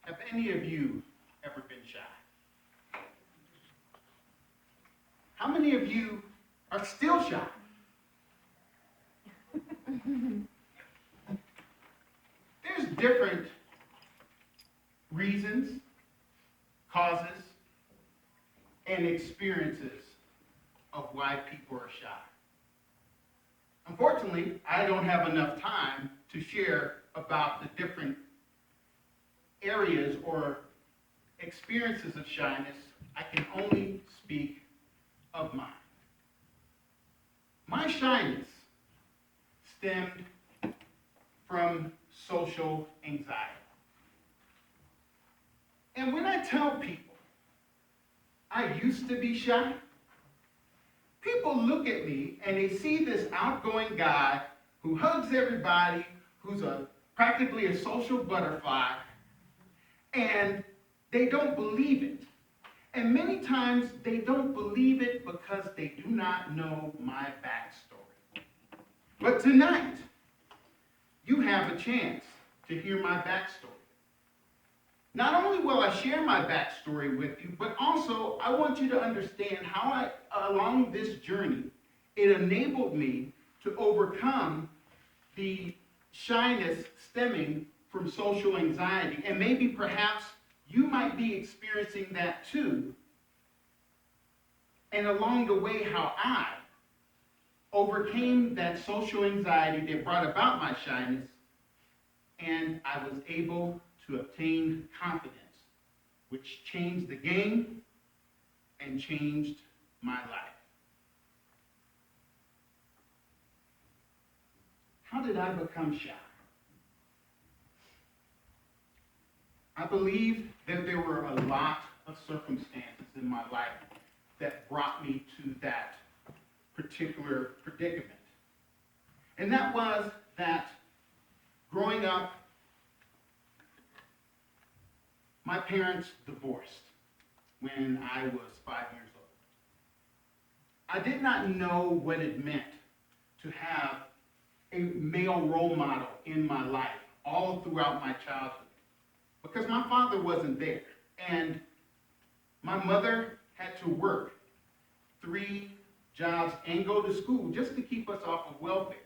Have any of you ever been shy? How many of you are still shy? There's different reasons, causes, and experiences of why people are shy. Unfortunately, I don't have enough time to share about the different areas or experiences of shyness. I can only speak of mine. My shyness stemmed from social anxiety. And when I tell people I used to be shy, people look at me and they see this outgoing guy who hugs everybody, who's practically a social butterfly, and they don't believe it. And many times they don't believe it because they do not know my backstory. But tonight, you have a chance to hear my backstory. Not only will I share my backstory with you, but also I want you to understand how along this journey, it enabled me to overcome the shyness stemming from social anxiety. And maybe perhaps you might be experiencing that too. And along the way, how I overcame that social anxiety that brought about my shyness, and I was able to obtain confidence, which changed the game and changed my life. How did I become shy? I believe that there were a lot of circumstances in my life that brought me to that particular predicament. And that was that growing up, my parents divorced when I was 5 years old. I did not know what it meant to have a male role model in my life all throughout my childhood because my father wasn't there. And my mother had to work 3 jobs and go to school just to keep us off of welfare.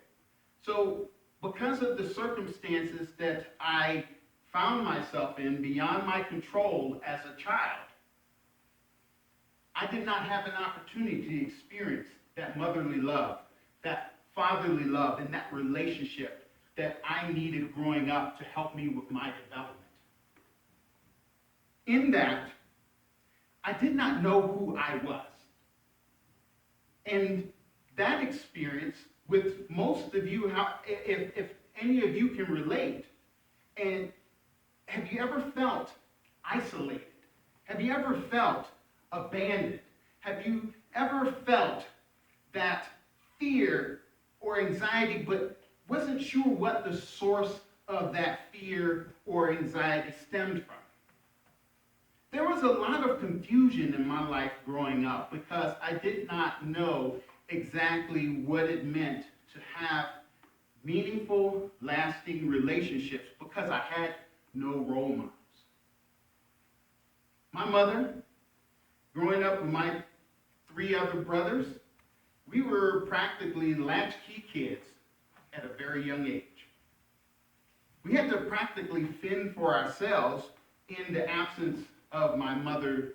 So because of the circumstances that I found myself in beyond my control as a child, I did not have an opportunity to experience that motherly love, that fatherly love, and that relationship that I needed growing up to help me with my development. In that, I did not know who I was. And that experience, with most of you, if any of you can relate, and have you ever felt isolated? Have you ever felt abandoned? Have you ever felt that fear or anxiety, but wasn't sure what the source of that fear or anxiety stemmed from? There was a lot of confusion in my life growing up because I did not know exactly what it meant to have meaningful, lasting relationships because I had no role models. My mother, growing up with my 3 other brothers, we were practically latchkey kids at a very young age. We had to practically fend for ourselves in the absence of my mother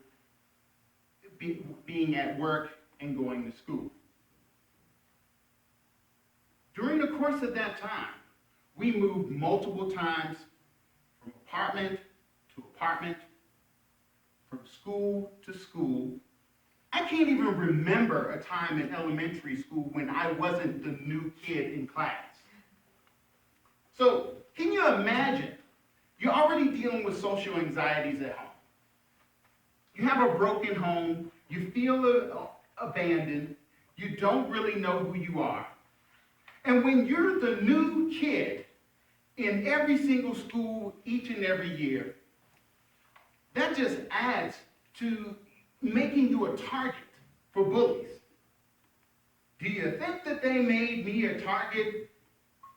being at work and going to school. During the course of that time, we moved multiple times from apartment to apartment, from school to school. I can't even remember a time in elementary school when I wasn't the new kid in class. So, can you imagine? You're already dealing with social anxieties at home. You have a broken home, you feel abandoned, you don't really know who you are. And when you're the new kid in every single school each and every year, that just adds to making you a target for bullies. Do you think that they made me a target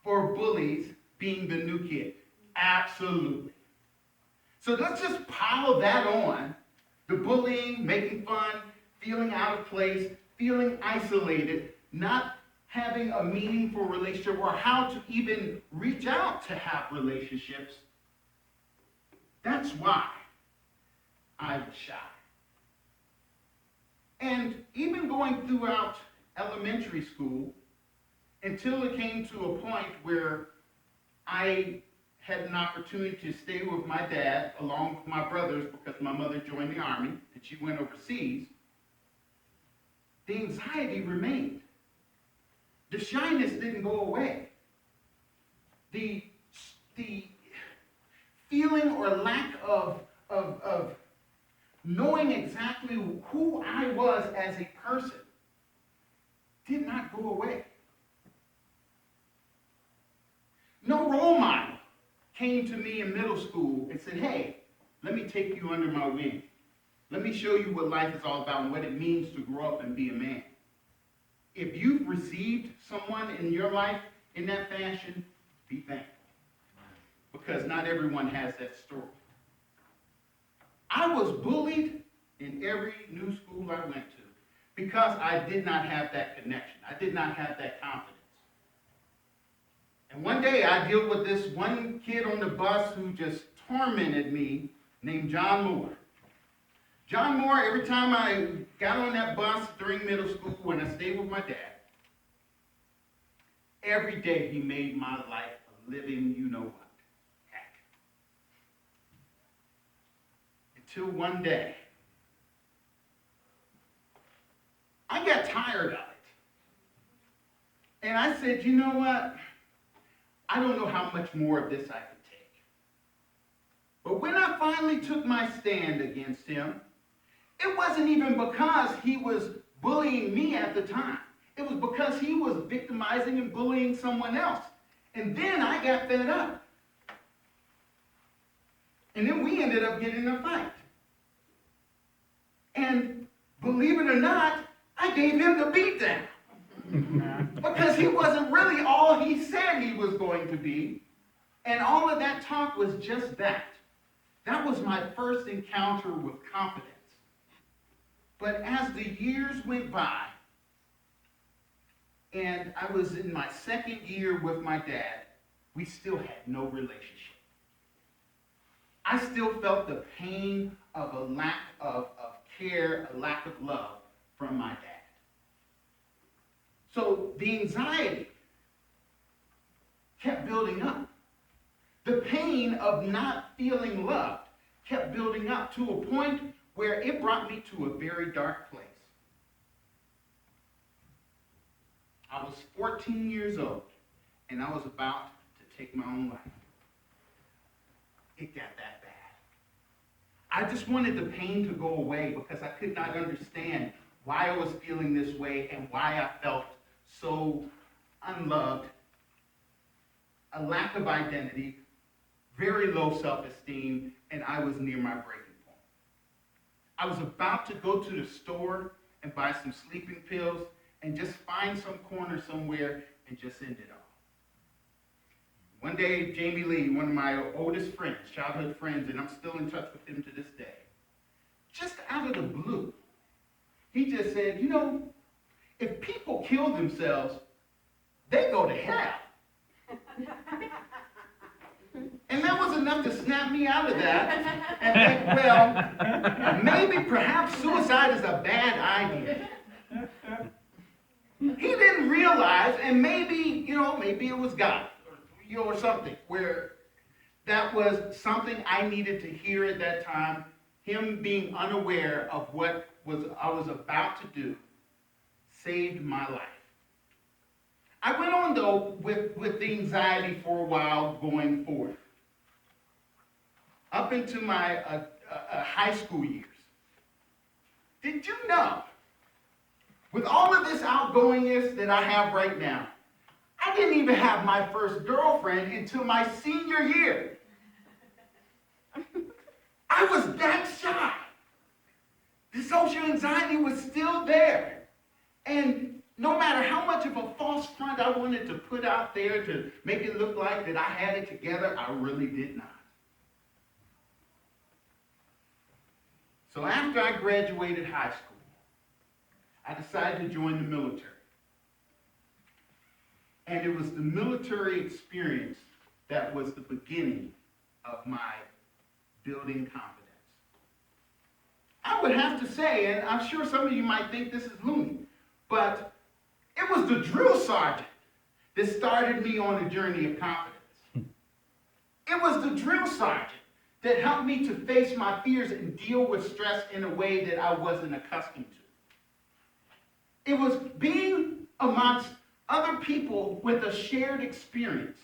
for bullies being the new kid? Absolutely. So let's just pile that on. The bullying, making fun, feeling out of place, feeling isolated, not having a meaningful relationship or how to even reach out to have relationships. That's why I was shy. And even going throughout elementary school, until it came to a point where I had an opportunity to stay with my dad along with my brothers because my mother joined the Army and she went overseas, the anxiety remained. The shyness didn't go away. The feeling or lack of knowing exactly who I was as a person did not go away. No role model came to me in middle school and said, hey, let me take you under my wing. Let me show you what life is all about and what it means to grow up and be a man. If you've received someone in your life in that fashion, be thankful. Because not everyone has that story. I was bullied in every new school I went to because I did not have that connection. I did not have that confidence. And one day I dealt with this one kid on the bus who just tormented me named John Moore. John Moore, every time I got on that bus during middle school when I stayed with my dad, every day he made my life a living you-know-what. Heck. Until one day, I got tired of it. And I said, you know what? I don't know how much more of this I could take. But when I finally took my stand against him, it wasn't even because he was bullying me at the time. It was because he was victimizing and bullying someone else. And then I got fed up. And then we ended up getting in a fight. And believe it or not, I gave him the beatdown. Because he wasn't really all he said he was going to be. And all of that talk was just that. That was my first encounter with confidence. But as the years went by, and I was in my second year with my dad, we still had no relationship. I still felt the pain of a lack of care, a lack of love from my dad. So the anxiety kept building up. The pain of not feeling loved kept building up to a point where it brought me to a very dark place. I was 14 years old, and I was about to take my own life. It got that bad. I just wanted the pain to go away because I could not understand why I was feeling this way and why I felt so unloved, a lack of identity, very low self-esteem, and I was near my breaking point. I was about to go to the store and buy some sleeping pills and just find some corner somewhere and just end it all. One day, Jamie Lee, one of my oldest friends, childhood friends, and I'm still in touch with him to this day, just out of the blue, he just said, you know, if people kill themselves, they go to hell. And that was enough to snap me out of that and think, well, maybe perhaps suicide is a bad idea. He didn't realize, and maybe it was God, or something, where that was something I needed to hear at that time, him being unaware of what I was about to do saved my life. I went on, though, with the anxiety for a while going forward. Up into my high school years. Did you know, with all of this outgoingness that I have right now, I didn't even have my first girlfriend until my senior year. I was that shy. The social anxiety was still there. And no matter how much of a false front I wanted to put out there to make it look like that I had it together, I really did not. So after I graduated high school, I decided to join the military. And it was the military experience that was the beginning of my building confidence. I would have to say, and I'm sure some of you might think this is loony, but it was the drill sergeant that started me on a journey of confidence. It was the drill sergeant that helped me to face my fears and deal with stress in a way that I wasn't accustomed to. It was being amongst other people with a shared experience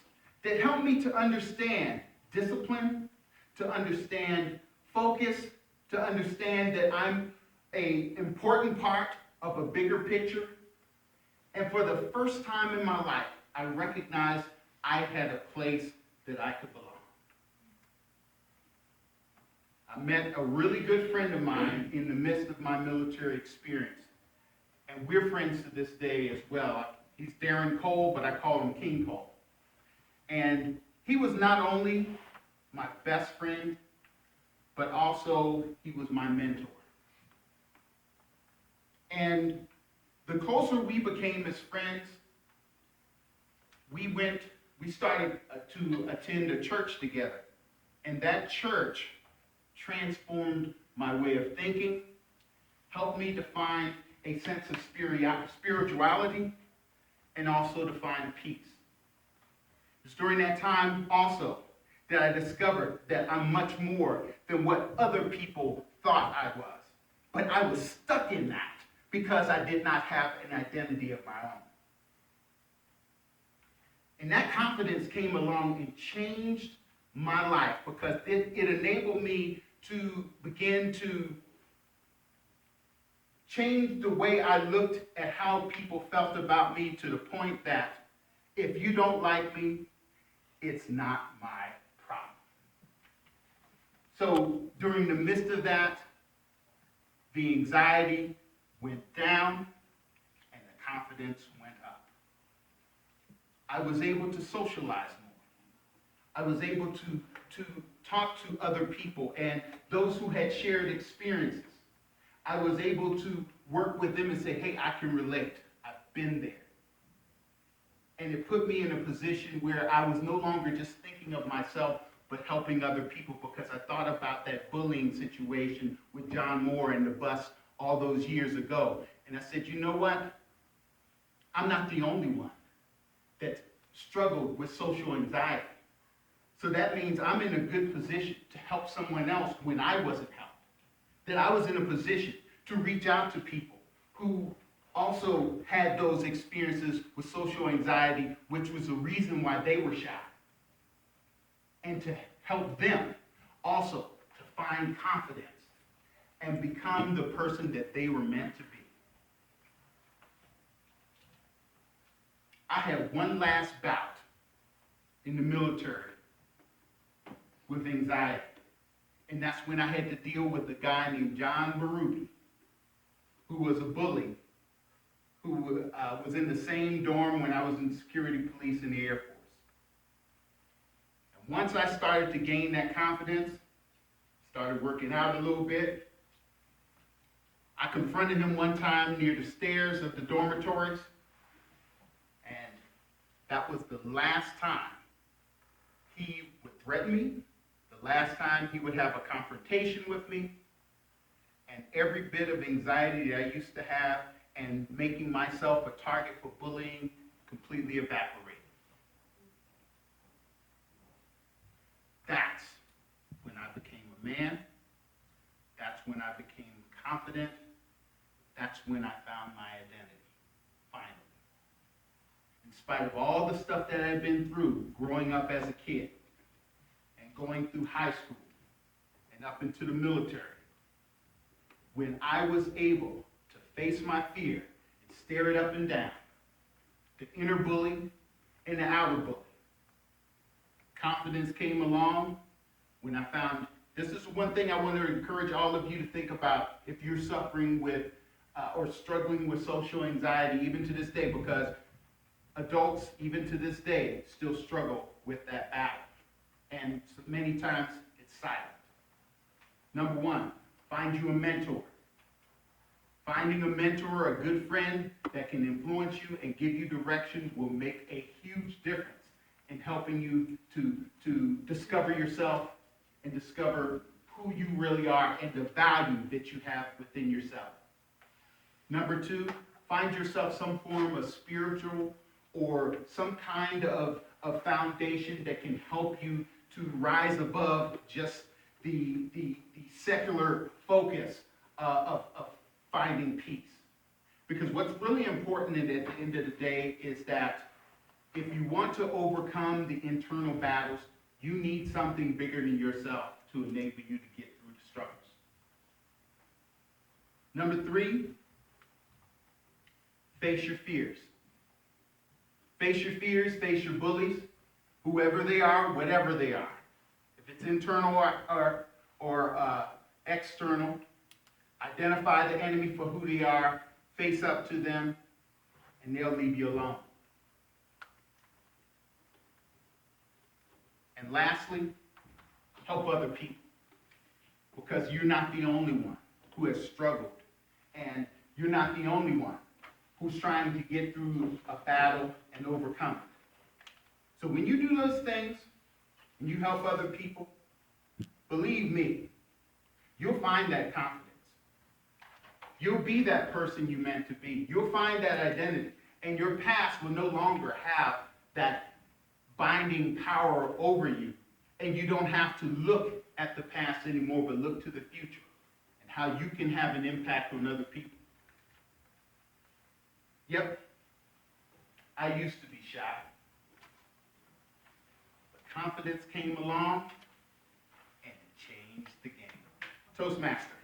that helped me to understand discipline, to understand focus, to understand that I'm an important part of a bigger picture. And for the first time in my life, I recognized I had a place that I could belong. I met a really good friend of mine in the midst of my military experience. And we're friends to this day as well. He's Darren Cole, but I call him King Cole. And he was not only my best friend, but also he was my mentor. And the closer we became as friends, we started to attend a church together. And that church transformed my way of thinking, helped me to find a sense of spirituality, and also to find peace. It was during that time also that I discovered that I'm much more than what other people thought I was. But I was stuck in that because I did not have an identity of my own. And that confidence came along and changed my life because it enabled me to begin to change the way I looked at how people felt about me to the point that if you don't like me, it's not my problem. So during the midst of that, the anxiety went down and the confidence went up. I was able to socialize more. I was able to talk to other people and those who had shared experiences. I was able to work with them and say, hey, I can relate. I've been there. And it put me in a position where I was no longer just thinking of myself, but helping other people because I thought about that bullying situation with John Moore and the bus all those years ago. And I said, you know what? I'm not the only one that struggled with social anxiety. So that means I'm in a good position to help someone else when I wasn't helped. That I was in a position to reach out to people who also had those experiences with social anxiety, which was the reason why they were shy. And to help them also to find confidence and become the person that they were meant to be. I had one last bout in the military with anxiety. And that's when I had to deal with a guy named John Berube, who was a bully, who was in the same dorm when I was in security police in the Air Force. And once I started to gain that confidence, started working out a little bit, I confronted him one time near the stairs of the dormitories, and that was the last time he would threaten me, the last time he would have a confrontation with me, and every bit of anxiety that I used to have and making myself a target for bullying completely evaporated. That's when I became a man. That's when I became confident. That's when I found my identity, finally. In spite of all the stuff that I've been through growing up as a kid and going through high school and up into the military, when I was able to face my fear and stare it up and down, the inner bully and the outer bully, confidence came along when I found, this is one thing I want to encourage all of you to think about if you're suffering with or struggling with social anxiety, even to this day, because adults, even to this day, still struggle with that battle. And many times it's silent. Number one, Find you a mentor. Finding a mentor, a good friend that can influence you and give you direction will make a huge difference in helping you to discover yourself and discover who you really are and the value that you have within yourself. Number 2, find yourself some form of spiritual or some kind of foundation that can help you to rise above just the secular focus of finding peace. Because what's really important at the end of the day is that if you want to overcome the internal battles, you need something bigger than yourself to enable you to get through the struggles. Number 3, face your fears. Face your fears, face your bullies, whoever they are, whatever they are. If it's internal or external, identify the enemy for who they are, face up to them, and they'll leave you alone. And lastly, help other people. Because you're not the only one who has struggled. And you're not the only one who's trying to get through a battle and overcome it. So when you do those things, and you help other people, believe me, you'll find that confidence. You'll be that person you meant to be. You'll find that identity. And your past will no longer have that binding power over you. And you don't have to look at the past anymore, but look to the future and how you can have an impact on other people. Yep, I used to be shy. But confidence came along and it changed the game. Toastmaster.